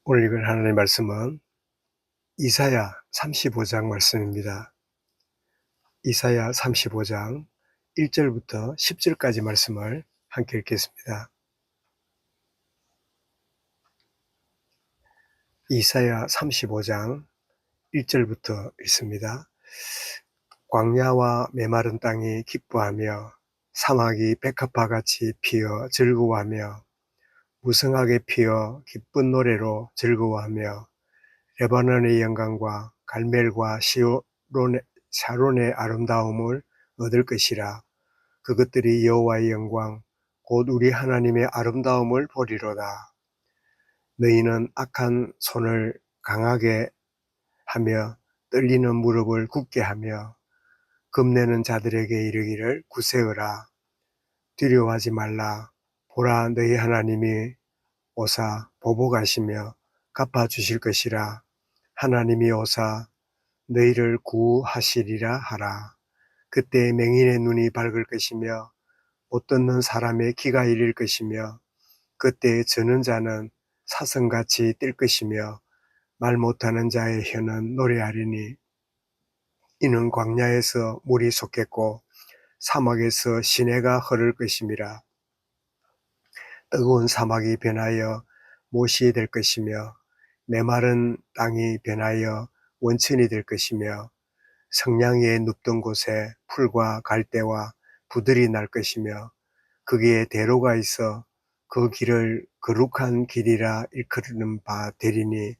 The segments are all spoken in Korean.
오늘 읽을 하나님의 말씀은 이사야 35장 말씀입니다. 이사야 35장 1절부터 10절까지 말씀을 함께 읽겠습니다. 이사야 35장 1절부터 읽습니다. 광야와 메마른 땅이 기뻐하며 사막이 백합화같이 피어 즐거워하며 무성하게 피어 기쁜 노래로 즐거워하며 레바논의 영광과 갈멜과 샤론의 아름다움을 얻을 것이라. 그것들이 여호와의 영광 곧 우리 하나님의 아름다움을 보리로다. 너희는 악한 손을 강하게 하며 떨리는 무릎을 굳게 하며 겁내는 자들에게 이르기를 굳세어라. 두려워하지 말라. 보라, 너희 하나님이 오사 보복하시며 갚아주실 것이라. 하나님이 오사 너희를 구하시리라 하라. 그때 맹인의 눈이 밝을 것이며 못 듣는 사람의 귀가 열릴 것이며 그때 저는 자는 사슴같이 뛸 것이며 말 못하는 자의 혀는 노래하리니 이는 광야에서 물이 솟겠고 사막에서 시내가 흐를 것임이라. 뜨거운 사막이 변하여 못이 될 것이며 메마른 땅이 변하여 원천이 될 것이며 성냥이에 눕던 곳에 풀과 갈대와 부들이 날 것이며 거기에 대로가 있어 그 길을 거룩한 길이라 일컬는 바 되리니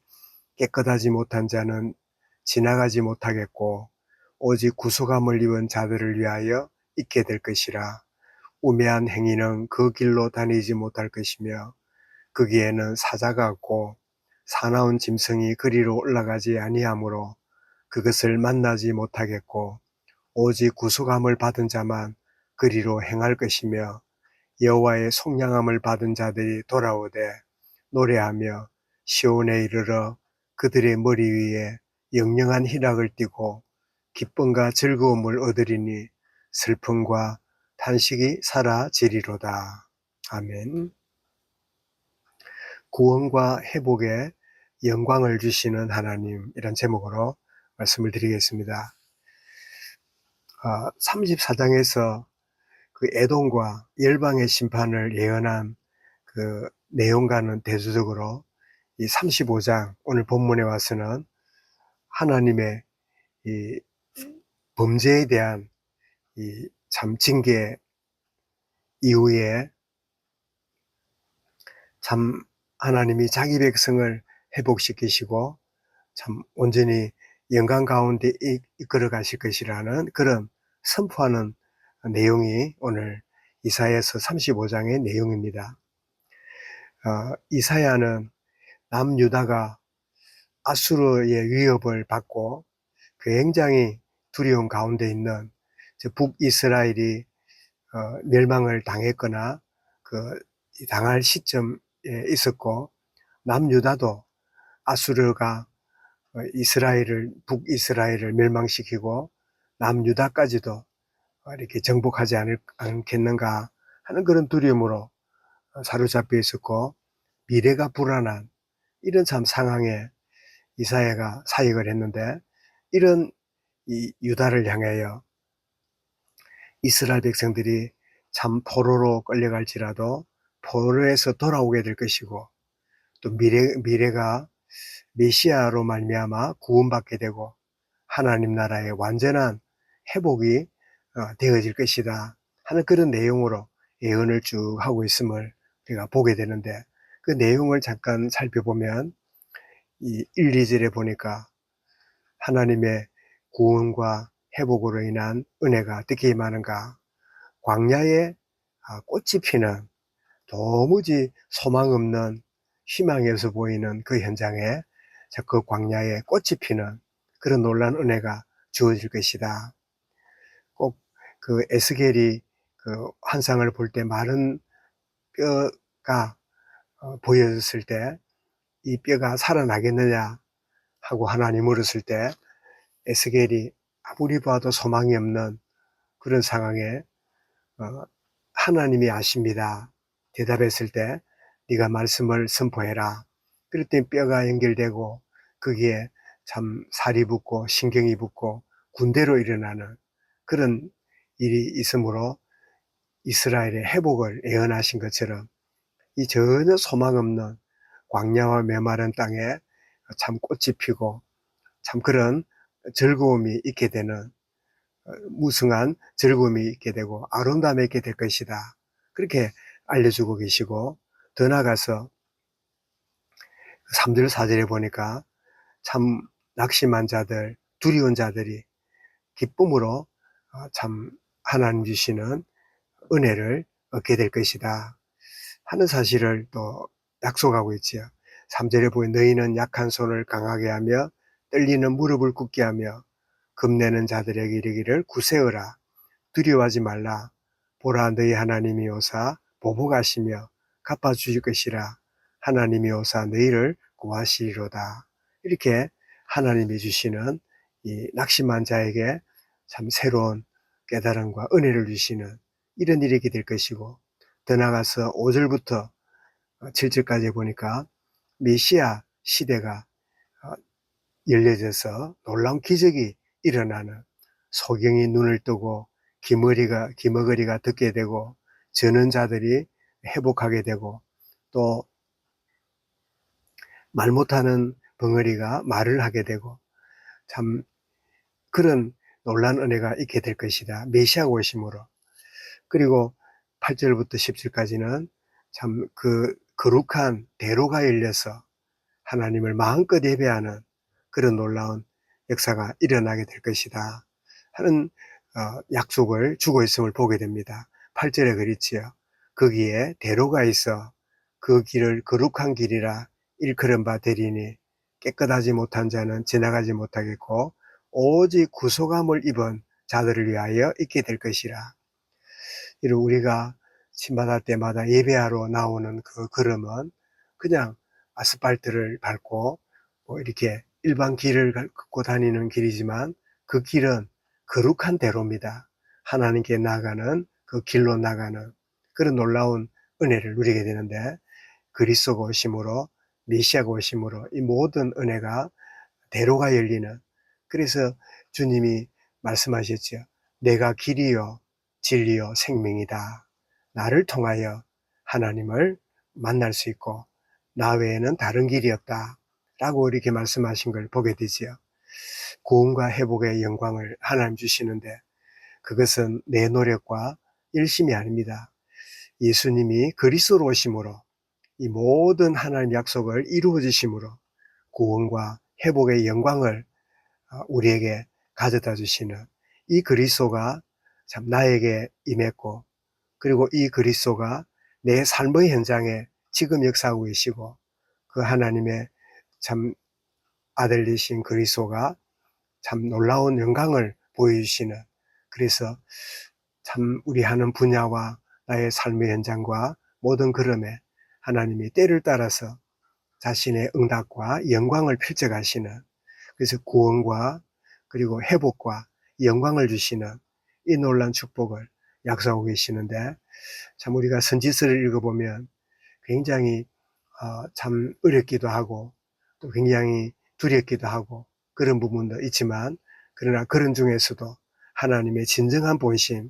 깨끗하지 못한 자는 지나가지 못하겠고 오직 구속함을 입은 자들을 위하여 있게 될 것이라. 우매한 행위는 그 길로 다니지 못할 것이며 거기에는 사자가 없고 사나운 짐승이 그리로 올라가지 아니하므로 그것을 만나지 못하겠고 오직 구속함을 받은 자만 그리로 행할 것이며 여호와의 속량함을 받은 자들이 돌아오되 노래하며 시온에 이르러 그들의 머리 위에 영영한 희락을 띠고 기쁨과 즐거움을 얻으리니 슬픔과 탄식이 사라지리로다. 아멘. 구원과 회복에 영광을 주시는 하나님, 이런 제목으로 말씀을 드리겠습니다. 34장에서 그 에돔과 열방의 심판을 예언한 그 내용과는 대조적으로 이 35장 오늘 본문에 와서는 하나님의 이 범죄에 대한 이 참 징계 이후에 참 하나님이 자기 백성을 회복시키시고 참 온전히 영광 가운데 이끌어 가실 것이라는 그런 선포하는 내용이 오늘 이사야서 35장의 내용입니다. 이사야는 남유다가 아수르의 위협을 받고 굉장히 두려움 가운데 있는 북이스라엘이 멸망을 당했거나 그 당할 시점에 있었고 남유다도 아수르가 북이스라엘을 멸망시키고 남유다까지도 이렇게 정복하지 않겠는가 하는 그런 두려움으로 사로잡혀 있었고 미래가 불안한 이런 참 상황에 이사야가 사역을 했는데 이런 이 유다를 향하여 이스라엘 백성들이 참 포로로 끌려갈지라도 포로에서 돌아오게 될 것이고 또 미래가 메시아로 말미암아 구원받게 되고 하나님 나라의 완전한 회복이 되어질 것이다 하는 그런 내용으로 예언을 쭉 하고 있음을 우리가 보게 되는데 그 내용을 잠깐 살펴보면 이 1, 2절에 보니까 하나님의 구원과 회복으로 인한 은혜가 어떻게 임하는가. 광야에 꽃이 피는 도무지 소망 없는 희망이 없어 보이는 그 현장에 그 광야에 꽃이 피는 그런 놀라운 은혜가 주어질 것이다. 꼭 그 에스겔이 그 환상을 볼 때 마른 뼈가 보여졌을 때 이 뼈가 살아나겠느냐 하고 하나님 물었을 때 에스겔이 아무리 봐도 소망이 없는 그런 상황에 하나님이 아십니다 대답했을 때 네가 말씀을 선포해라. 그랬더니 뼈가 연결되고 거기에 참 살이 붙고 신경이 붙고 군대로 일어나는 그런 일이 있으므로 이스라엘의 회복을 예언하신 것처럼 이 전혀 소망 없는 광야와 메마른 땅에 참 꽃이 피고 참 그런 즐거움이 있게 되는 무성한 즐거움이 있게 되고 아름다움이 있게 될 것이다. 그렇게 알려주고 계시고 더 나아가서 3절 4절에 보니까 참 낙심한 자들 두려운 자들이 기쁨으로 참 하나님 주시는 은혜를 얻게 될 것이다 하는 사실을 또 약속하고 있지요. 3절에 보면 너희는 약한 손을 강하게 하며 떨리는 무릎을 굳게 하며 겁내는 자들에게 이르기를 굳세어라 두려워하지 말라 보라 너희 하나님이 오사 보복하시며 갚아주실 것이라 하나님이 오사 너희를 구하시리로다. 이렇게 하나님이 주시는 이 낙심한 자에게 참 새로운 깨달음과 은혜를 주시는 이런 일이 될 것이고 더 나아가서 5절부터 7절까지 보니까 메시아 시대가 열려져서 놀라운 기적이 일어나는 소경이 눈을 뜨고 기머거리가 듣게 되고 저는 자들이 회복하게 되고 또 말 못하는 벙어리가 말을 하게 되고 참 그런 놀라운 은혜가 있게 될 것이다. 메시아가 오심으로. 그리고 8절부터 10절까지는 참 그 거룩한 대로가 열려서 하나님을 마음껏 예배하는 그런 놀라운 역사가 일어나게 될 것이다 하는 약속을 주고 있음을 보게 됩니다. 8절에 그랬지요. 거기에 대로가 있어 그 길을 거룩한 길이라 일컬은 바 되리니 깨끗하지 못한 자는 지나가지 못하겠고 오직 구속함을 입은 자들을 위하여 있게 될 것이라. 이를 우리가 침받을 때마다 예배하러 나오는 그 걸음은 그냥 아스팔트를 밟고 뭐 이렇게 일반 길을 걷고 다니는 길이지만 그 길은 거룩한 대로입니다. 하나님께 나가는 그 길로 나가는 그런 놀라운 은혜를 누리게 되는데 그리스도가 오심으로 메시아가 오심으로 이 모든 은혜가 대로가 열리는 그래서 주님이 말씀하셨죠. 내가 길이요 진리요 생명이다. 나를 통하여 하나님을 만날 수 있고 나 외에는 다른 길이 없다 라고 이렇게 말씀하신 걸 보게 되지요. 구원과 회복의 영광을 하나님 주시는데 그것은 내 노력과 열심이 아닙니다. 예수님이 그리스도로 오심으로 이 모든 하나님 약속을 이루어 주심으로 구원과 회복의 영광을 우리에게 가져다 주시는 이 그리스도가 참 나에게 임했고 그리고 이 그리스도가 내 삶의 현장에 지금 역사하고 계시고 그 하나님의 참 아들 되신 그리스도가 참 놀라운 영광을 보여주시는 그래서 참 우리 하는 분야와 나의 삶의 현장과 모든 걸음에 하나님이 때를 따라서 자신의 응답과 영광을 펼쳐가시는 그래서 구원과 그리고 회복과 영광을 주시는 이 놀라운 축복을 약속하고 계시는데 참 우리가 선지서를 읽어보면 굉장히 참 어렵기도 하고 또 굉장히 두렵기도 하고 그런 부분도 있지만 그러나 그런 중에서도 하나님의 진정한 본심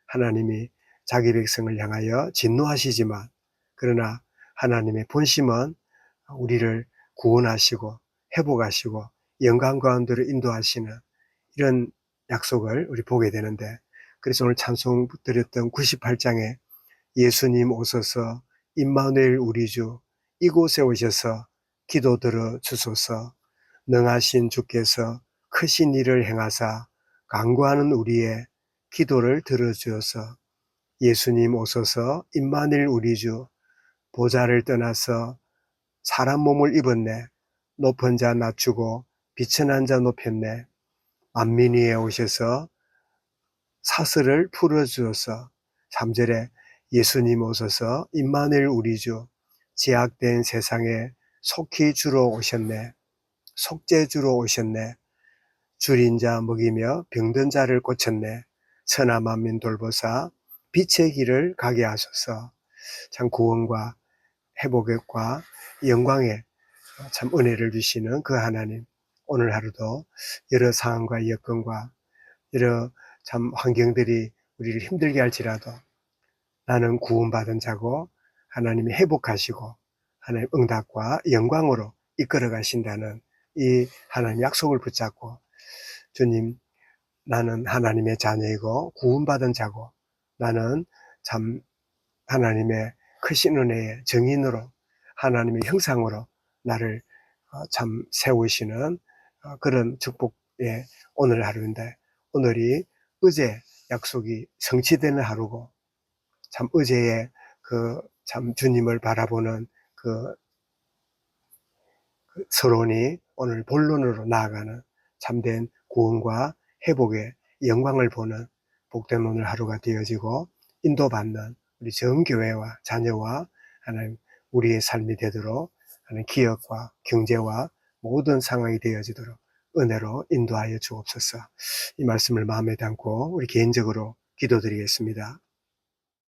하나님이 자기 백성을 향하여 진노하시지만 그러나 하나님의 본심은 우리를 구원하시고 회복하시고 영광 가운데로 인도하시는 이런 약속을 우리 보게 되는데 그래서 오늘 찬송 드렸던 98장에 예수님 오소서 임마누엘 우리 주 이곳에 오셔서 기도 들어 주소서 능하신 주께서 크신 일을 행하사 간구하는 우리의 기도를 들어주어서 예수님 오소서 임마누엘 우리 주 보좌를 떠나서 사람 몸을 입었네 높은 자 낮추고 비천한 자 높였네 만민 위에 오셔서 사슬을 풀어주어서 3절에 예수님 오소서 임마누엘 우리 주 제약된 세상에 속히 주러 오셨네 속죄 주러 오셨네 줄인 자 먹이며 병든 자를 고쳤네 천하 만민 돌보사 빛의 길을 가게 하소서 참 구원과 회복과 영광의 참 은혜를 주시는 그 하나님, 오늘 하루도 여러 상황과 여건과 여러 참 환경들이 우리를 힘들게 할지라도 나는 구원받은 자고 하나님이 회복하시고 하나님 응답과 영광으로 이끌어 가신다는 이 하나님 약속을 붙잡고, 주님, 나는 하나님의 자녀이고 구원받은 자고 나는 참 하나님의 크신 은혜의 증인으로 하나님의 형상으로 나를 참 세우시는 그런 축복의 오늘 하루인데, 오늘이 어제 약속이 성취되는 하루고 참 어제의 그 참 주님을 바라보는 그 서론이 오늘 본론으로 나아가는 참된 구원과 회복의 영광을 보는 복된 오늘 하루가 되어지고, 인도받는 우리 전 교회와 자녀와 하나님 우리의 삶이 되도록 하는 기업과 경제와 모든 상황이 되어지도록 은혜로 인도하여 주옵소서. 이 말씀을 마음에 담고 우리 개인적으로 기도드리겠습니다.